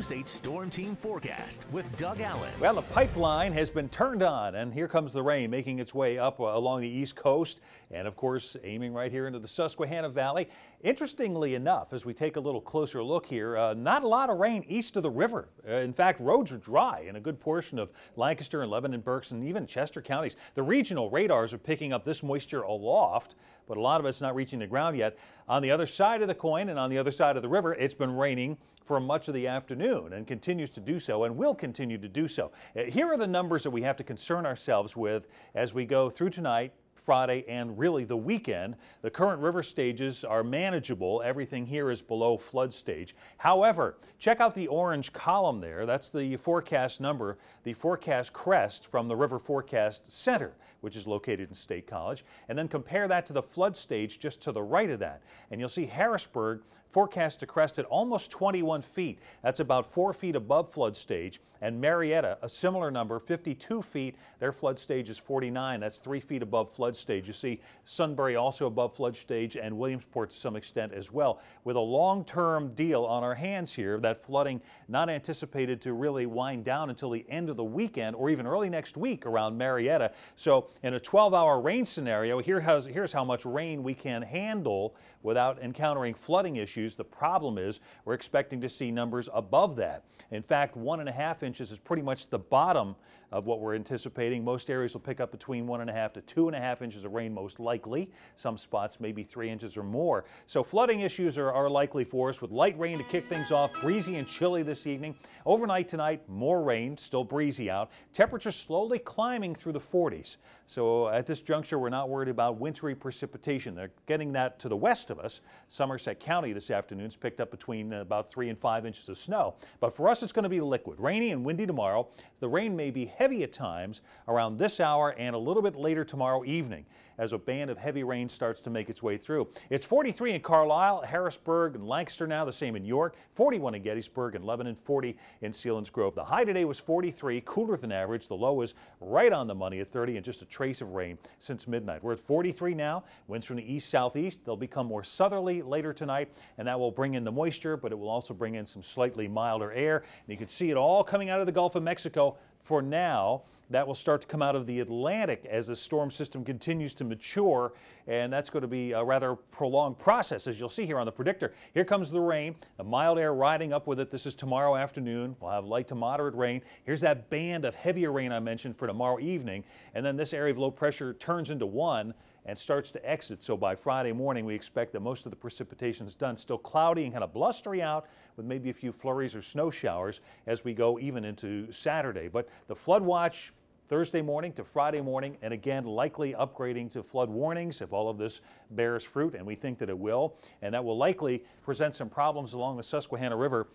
News 8 Storm Team Forecast with Doug Allen. Well, the pipeline has been turned on, and here comes the rain making its way up along the east coast and, of course, aiming right here into the Susquehanna Valley. Interestingly enough, as we take a little closer look here, not a lot of rain east of the river. In fact, roads are dry in a good portion of Lancaster and Lebanon, Berks, and even Chester counties. The regional radars are picking up this moisture aloft, but a lot of it's not reaching the ground yet. On the other side of the coin and on the other side of the river, it's been raining for much of the afternoon and continues to do so and will continue to do so. Here are the numbers that we have to concern ourselves with as we go through tonight, Friday, and really the weekend. The current river stages are manageable. Everything here is below flood stage. However, check out the orange column there. That's the forecast number, the forecast crest from the River Forecast Center, which is located in State College. And then compare that to the flood stage just to the right of that. And you'll see Harrisburg forecast to crest at almost 21 feet. That's about 4 feet above flood stage. And Marietta, a similar number, 52 feet. Their flood stage is 49. That's 3 feet above flood stage. You see Sunbury also above flood stage, and Williamsport to some extent as well. With a long-term deal on our hands here, that flooding not anticipated to really wind down until the end of the weekend or even early next week around Marietta. So in a 12-hour rain scenario, here's how much rain we can handle without encountering flooding issues. The problem is we're expecting to see numbers above that. In fact, 1.5 inches is pretty much the bottom of what we're anticipating. Most areas will pick up between 1.5 to 2.5 inches of rain most likely. Some spots maybe 3 inches or more. So flooding issues are likely for us with light rain to kick things off. Breezy and chilly this evening. Overnight tonight, more rain, still breezy out. Temperatures slowly climbing through the 40s. So at this juncture, we're not worried about wintry precipitation. They're getting that to the west of us. Somerset County this afternoon's picked up between about 3 and 5 inches of snow. But for us, it's going to be liquid. Rainy and windy tomorrow. The rain may be heavy at times around this hour and a little bit later tomorrow evening as a band of heavy rain starts to make its way through. It's 43 in Carlisle, Harrisburg, and Lancaster now, the same in York, 41 in Gettysburg and Lebanon, 40 in Selinsgrove. The high today was 43, cooler than average. The low is right on the money at 30 and just a trace of rain since midnight. We're at 43 now. Winds from the east-southeast. They'll become more southerly later tonight, and that will bring in the moisture, but it will also bring in some slightly milder air. And you can see it all coming out of the Gulf of Mexico. For now, that will start to come out of the Atlantic as the storm system continues to mature, and that's going to be a rather prolonged process, as you'll see here on the predictor. Here comes the rain, the mild air riding up with it. This is tomorrow afternoon. We'll have light to moderate rain. Here's that band of heavier rain I mentioned for tomorrow evening, and then this area of low pressure turns into one and starts to exit. So by Friday morning, we expect that most of the precipitation is done. Still cloudy and kind of blustery out with maybe a few flurries or snow showers as we go even into Saturday. But the flood watch Thursday morning to Friday morning, and again, likely upgrading to flood warnings if all of this bears fruit, and we think that it will. And that will likely present some problems along the Susquehanna River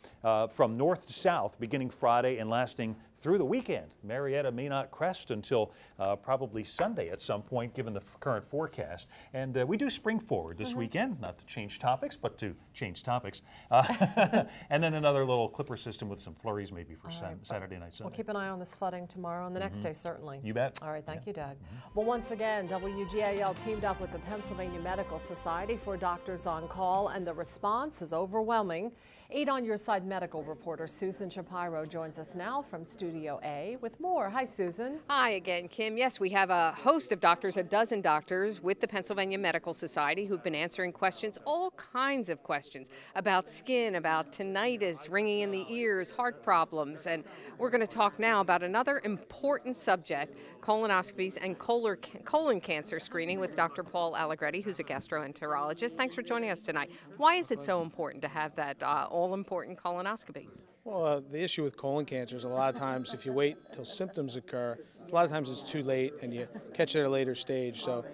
from north to south beginning Friday and lasting through the weekend. Marietta may not crest until probably Sunday at some point, given the current forecast. And we do spring forward this weekend, not to change topics, but to change topics. And then another little clipper system with some flurries maybe for Saturday night, Sunday. We'll keep an eye on this flooding tomorrow and the next day, certainly. You bet. All right, thank you, Doug. Well, once again, WGAL teamed up with the Pennsylvania Medical Society for Doctors on Call, and the response is overwhelming. 8 on Your Side medical reporter Susan Shapiro joins us now from Studio A with more. Hi, Susan. Hi again, Kim. Yes, we have a host of doctors, a dozen doctors with the Pennsylvania Medical Society who've been answering questions, all kinds of questions about skin, about tinnitus, ringing in the ears, heart problems. And we're going to talk now about another important subject, colonoscopies and colon cancer screening with Dr. Paul Allegretti, who's a gastroenterologist. Thanks for joining us tonight. Why is it so important to have that all-important colonoscopy? Well, the issue with colon cancer is a lot of times if you wait till symptoms occur, a lot of times it's too late and you catch it at a later stage. So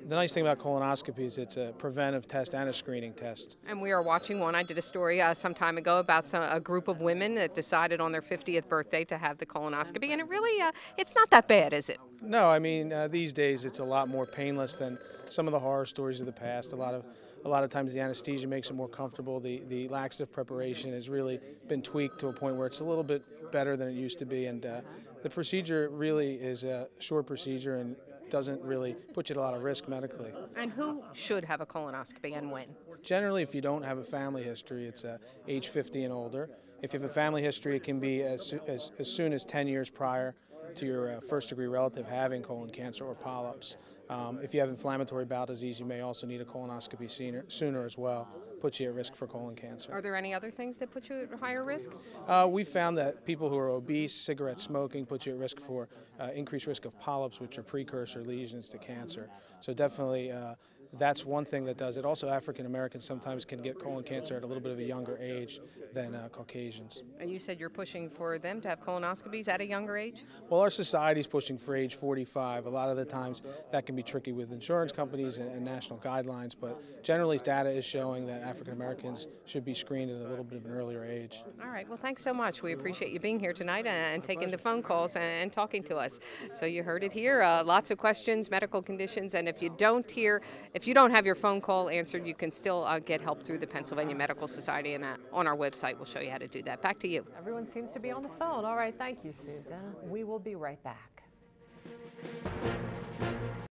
the nice thing about colonoscopy is it's a preventive test and a screening test. And we are watching one. I did a story some time ago about a group of women that decided on their 50th birthday to have the colonoscopy, and it really, it's not that bad, is it? No, I mean, these days it's a lot more painless than some of the horror stories of the past. A lot of times the anesthesia makes it more comfortable. The laxative preparation has really been tweaked to a point where it's a little bit better than it used to be, and the procedure really is a short procedure and doesn't really put you at a lot of risk medically. And who should have a colonoscopy and when? Generally, if you don't have a family history, it's age 50 and older. If you have a family history, it can be as soon as 10 years prior to your first-degree relative having colon cancer or polyps. If you have inflammatory bowel disease, you may also need a colonoscopy sooner as well. Puts you at risk for colon cancer. Are there any other things that put you at higher risk? We found that people who are obese, cigarette smoking, puts you at risk for increased risk of polyps, which are precursor lesions to cancer. So definitely that's one thing that does it. Also, African Americans sometimes can get colon cancer at a little bit of a younger age than Caucasians. And you said you're pushing for them to have colonoscopies at a younger age? Well, our society's pushing for age 45. A lot of the times that can be tricky with insurance companies and national guidelines, but generally data is showing that African Americans should be screened at a little bit of an earlier age. All right, well, thanks so much. We appreciate you being here tonight and taking the phone calls and talking to us. So you heard it here, lots of questions, medical conditions, and if you don't have your phone call answered, you can still get help through the Pennsylvania Medical Society, and on our website we'll show you how to do that. Back to you. Everyone seems to be on the phone. All right, thank you, Susan. We will be right back.